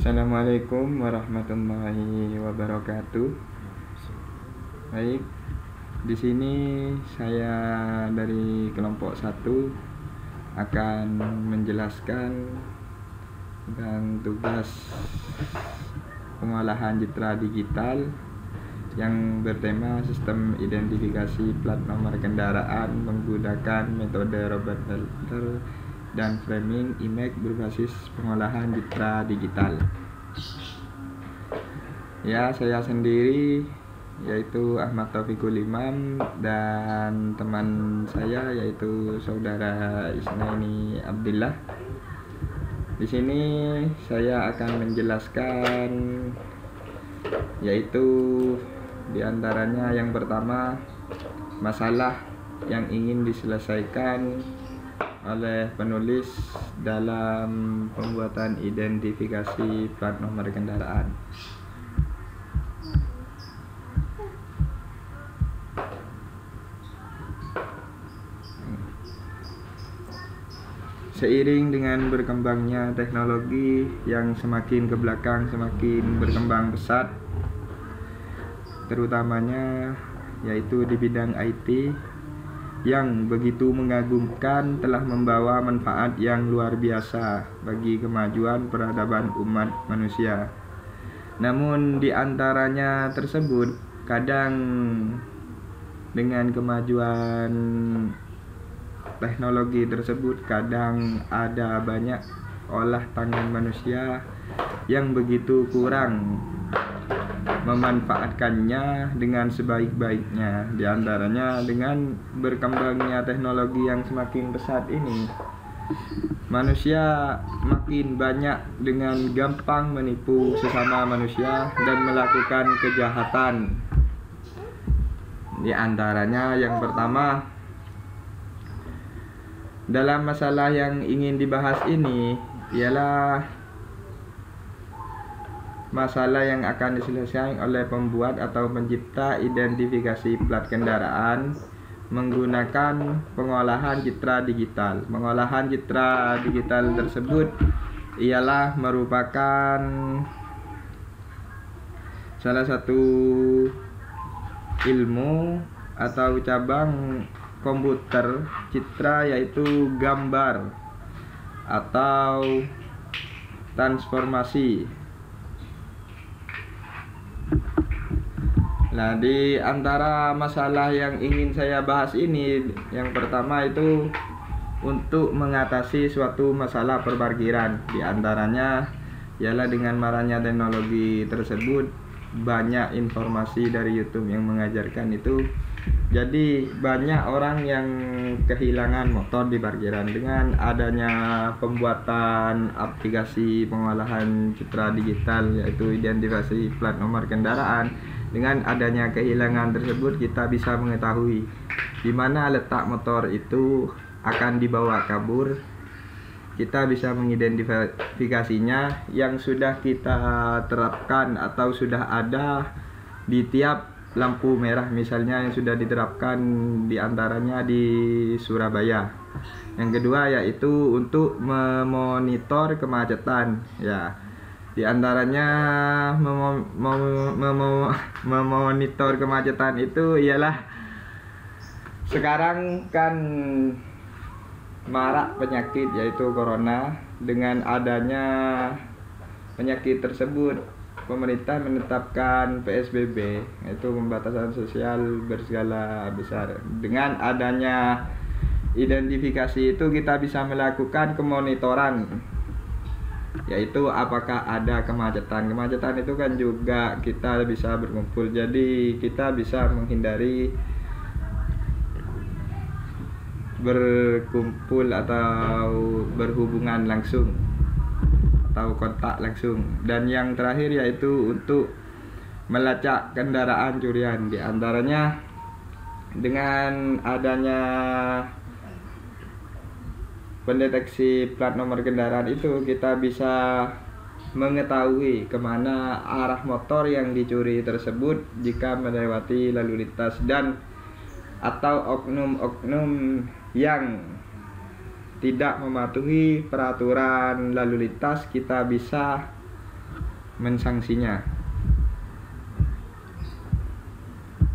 Assalamualaikum warahmatullahi wabarakatuh. Baik, di sini saya dari kelompok 1 akan menjelaskan tentang tugas pengolahan citra digital yang bertema sistem identifikasi plat nomor kendaraan menggunakan metode Robert Filter dan framing image berbasis pengolahan citra digital. Ya, saya sendiri yaitu Ahmad Taufikul Imam dan teman saya yaitu saudara Isnaini Abdillah. Di sini saya akan menjelaskan yaitu diantaranya yang pertama masalah yang ingin diselesaikan oleh penulis dalam pembuatan identifikasi plat nomor kendaraan. Seiring dengan berkembangnya teknologi yang semakin ke belakang semakin berkembang pesat, terutamanya yaitu di bidang IT yang begitu mengagumkan telah membawa manfaat yang luar biasa bagi kemajuan peradaban umat manusia. Namun di antaranya tersebut kadang dengan kemajuan teknologi tersebut kadang ada banyak olah tangan manusia yang begitu kurang memanfaatkannya dengan sebaik-baiknya. Di antaranya dengan berkembangnya teknologi yang semakin pesat ini, manusia makin banyak dengan gampang menipu sesama manusia dan melakukan kejahatan. Di antaranya yang pertama, dalam masalah yang ingin dibahas ini ialah masalah yang akan diselesaikan oleh pembuat atau pencipta identifikasi plat kendaraan menggunakan pengolahan citra digital. Pengolahan citra digital tersebut ialah merupakan salah satu ilmu atau cabang komputer citra, yaitu gambar atau transformasi. Nah, di antara masalah yang ingin saya bahas ini, yang pertama itu untuk mengatasi suatu masalah perparkiran. Di antaranya ialah dengan marahnya teknologi tersebut, banyak informasi dari YouTube yang mengajarkan itu. Jadi banyak orang yang kehilangan motor di parkiran. Dengan adanya pembuatan aplikasi pengolahan citra digital yaitu identifikasi plat nomor kendaraan, dengan adanya kehilangan tersebut kita bisa mengetahui di mana letak motor itu akan dibawa kabur. Kita bisa mengidentifikasinya yang sudah kita terapkan atau sudah ada di tiap lampu merah, misalnya yang sudah diterapkan diantaranya di Surabaya. Yang kedua yaitu untuk memonitor kemacetan, ya, diantaranya memonitor kemacetan itu ialah sekarang kan marak penyakit yaitu corona. Dengan adanya penyakit tersebut, pemerintah menetapkan PSBB, yaitu pembatasan sosial berskala besar. Dengan adanya identifikasi itu kita bisa melakukan kemonitoran, yaitu apakah ada kemacetan. Kemacetan itu kan juga kita bisa berkumpul, jadi kita bisa menghindari berkumpul atau berhubungan langsung atau kontak langsung. Dan yang terakhir yaitu untuk melacak kendaraan curian. Di antaranya dengan adanya pendeteksi plat nomor kendaraan itu kita bisa mengetahui kemana arah motor yang dicuri tersebut jika melewati lalu lintas, dan atau oknum-oknum yang tidak mematuhi peraturan lalu lintas kita bisa mensanksinya.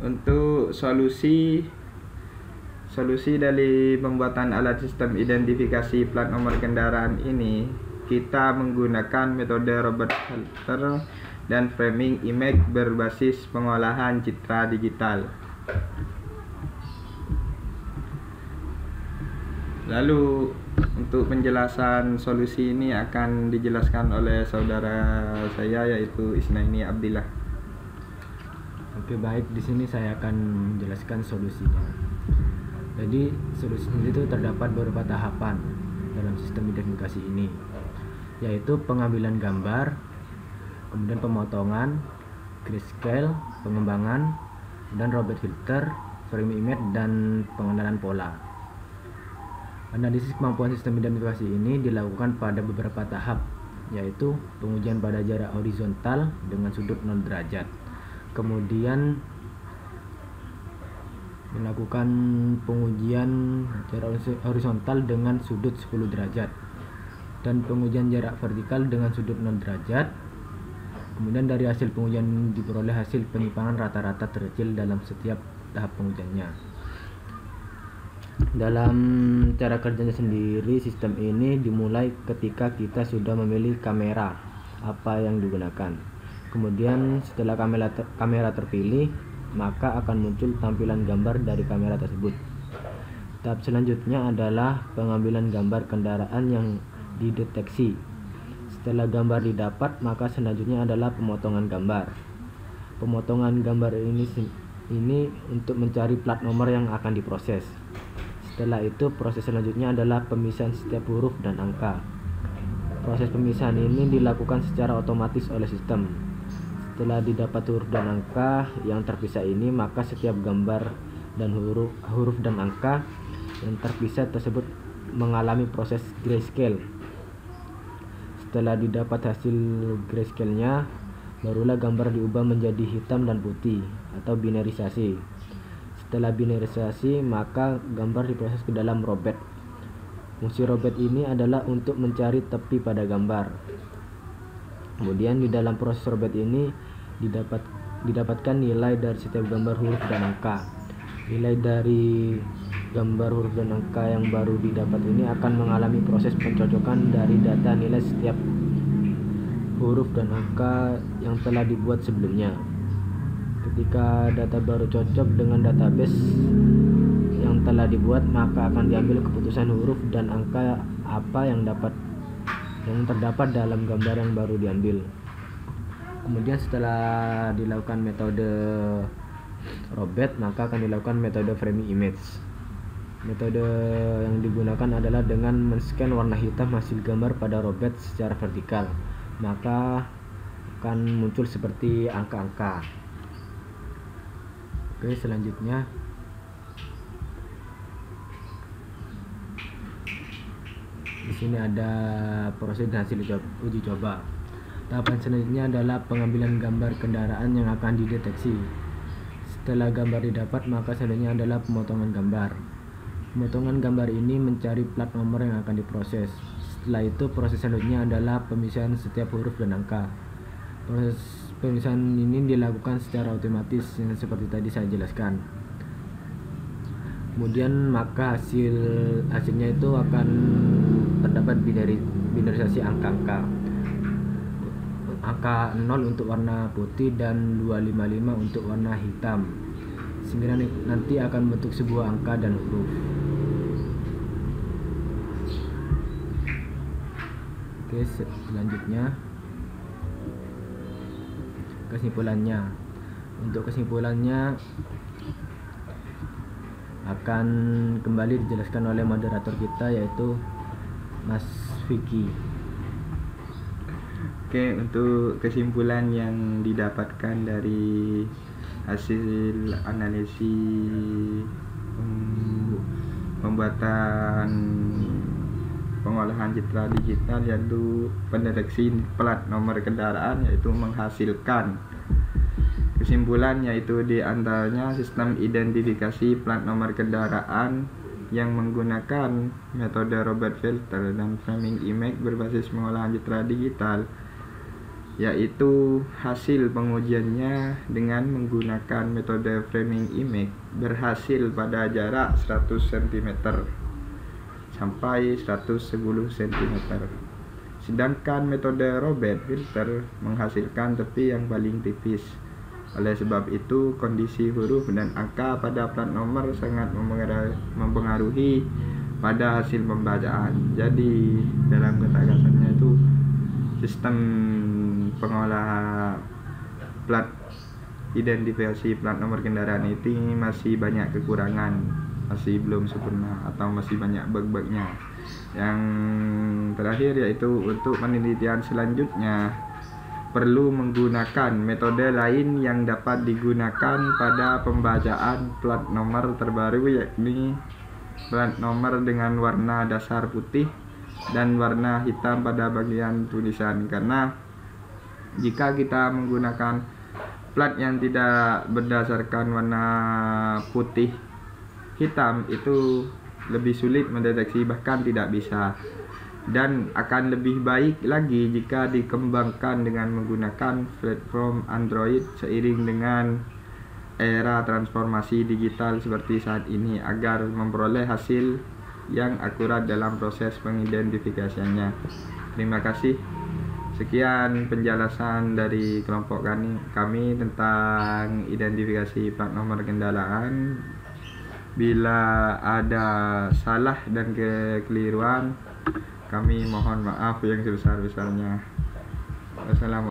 Untuk solusi dari pembuatan alat sistem identifikasi plat nomor kendaraan ini, kita menggunakan metode robot filter dan framing image berbasis pengolahan citra digital. Lalu untuk penjelasan solusi ini akan dijelaskan oleh saudara saya, yaitu Isnaini Abdillah. Oke, baik, di sini saya akan menjelaskan solusinya. Jadi solusi itu terdapat beberapa tahapan dalam sistem identifikasi ini, yaitu pengambilan gambar, kemudian pemotongan, grayscale, pengembangan, dan robot filter, frame image, dan pengenalan pola. Analisis kemampuan sistem identifikasi ini dilakukan pada beberapa tahap, yaitu pengujian pada jarak horizontal dengan sudut 0 derajat, kemudian melakukan pengujian jarak horizontal dengan sudut 10 derajat, dan pengujian jarak vertikal dengan sudut 0 derajat. Kemudian dari hasil pengujian diperoleh hasil penyimpangan rata-rata terkecil dalam setiap tahap pengujiannya. Dalam cara kerjanya sendiri, sistem ini dimulai ketika kita sudah memilih kamera apa yang digunakan. Kemudian setelah kamera terpilih, maka akan muncul tampilan gambar dari kamera tersebut. Tahap selanjutnya adalah pengambilan gambar kendaraan yang dideteksi. Setelah gambar didapat, maka selanjutnya adalah pemotongan gambar. Pemotongan gambar ini untuk mencari plat nomor yang akan diproses. Setelah itu, proses selanjutnya adalah pemisahan setiap huruf dan angka. Proses pemisahan ini dilakukan secara otomatis oleh sistem. Setelah didapat huruf dan angka yang terpisah ini, maka setiap gambar dan huruf dan angka yang terpisah tersebut mengalami proses grayscale. Setelah didapat hasil grayscale-nya, barulah gambar diubah menjadi hitam dan putih atau binarisasi. Setelah binarisasi, maka gambar diproses ke dalam robot. Fungsi robot ini adalah untuk mencari tepi pada gambar. Kemudian di dalam proses robot ini didapatkan nilai dari setiap gambar huruf dan angka. Nilai dari gambar huruf dan angka yang baru didapat ini akan mengalami proses pencocokan dari data nilai setiap huruf dan angka yang telah dibuat sebelumnya. Ketika data baru cocok dengan database yang telah dibuat, maka akan diambil keputusan huruf dan angka apa yang terdapat dalam gambar yang baru diambil. Kemudian setelah dilakukan metode robot, maka akan dilakukan metode framing image. Metode yang digunakan adalah dengan men-scan warna hitam hasil gambar pada robot secara vertikal, maka akan muncul seperti angka-angka. Oke, selanjutnya di sini ada proses hasil uji coba. Tahapan selanjutnya adalah pengambilan gambar kendaraan yang akan dideteksi. Setelah gambar didapat, maka selanjutnya adalah pemotongan gambar. Pemotongan gambar ini mencari plat nomor yang akan diproses. Setelah itu, proses selanjutnya adalah pemisahan setiap huruf dan angka. Proses pemisahan ini dilakukan secara otomatis yang seperti tadi saya jelaskan. Kemudian maka hasilnya itu akan terdapat binarisasi angka-angka. Angka 0 untuk warna putih dan 255 untuk warna hitam. Sehingga nanti akan bentuk sebuah angka dan huruf. Oke, selanjutnya kesimpulannya. Untuk kesimpulannya akan kembali dijelaskan oleh moderator kita, yaitu Mas Vicky. Oke, untuk kesimpulan yang didapatkan dari hasil analisis pembuatan pengolahan citra digital, yaitu pendeteksi plat nomor kendaraan, yaitu menghasilkan kesimpulan, yaitu diantaranya sistem identifikasi plat nomor kendaraan yang menggunakan metode robot filter dan framing image berbasis pengolahan citra digital yaitu hasil pengujiannya dengan menggunakan metode framing image berhasil pada jarak 100 cm sampai 110 cm. Sedangkan metode Robert filter menghasilkan tepi yang paling tipis. Oleh sebab itu, kondisi huruf dan angka pada plat nomor sangat mempengaruhi pada hasil pembacaan. Jadi, dalam kata kasarnya itu, sistem pengolah plat identifikasi plat nomor kendaraan ini masih banyak kekurangan, masih belum sempurna atau masih banyak bug-bugnya. Yang terakhir yaitu untuk penelitian selanjutnya perlu menggunakan metode lain yang dapat digunakan pada pembacaan plat nomor terbaru, yakni plat nomor dengan warna dasar putih dan warna hitam pada bagian tulisan. Karena jika kita menggunakan plat yang tidak berdasarkan warna putih hitam, itu lebih sulit mendeteksi, bahkan tidak bisa, dan akan lebih baik lagi jika dikembangkan dengan menggunakan platform Android seiring dengan era transformasi digital seperti saat ini agar memperoleh hasil yang akurat dalam proses pengidentifikasiannya. Terima kasih. Sekian penjelasan dari kelompok kami tentang identifikasi plat nomor kendaraan. Bila ada salah dan kekeliruan, kami mohon maaf yang sebesar-besarnya. Wassalamualaikum.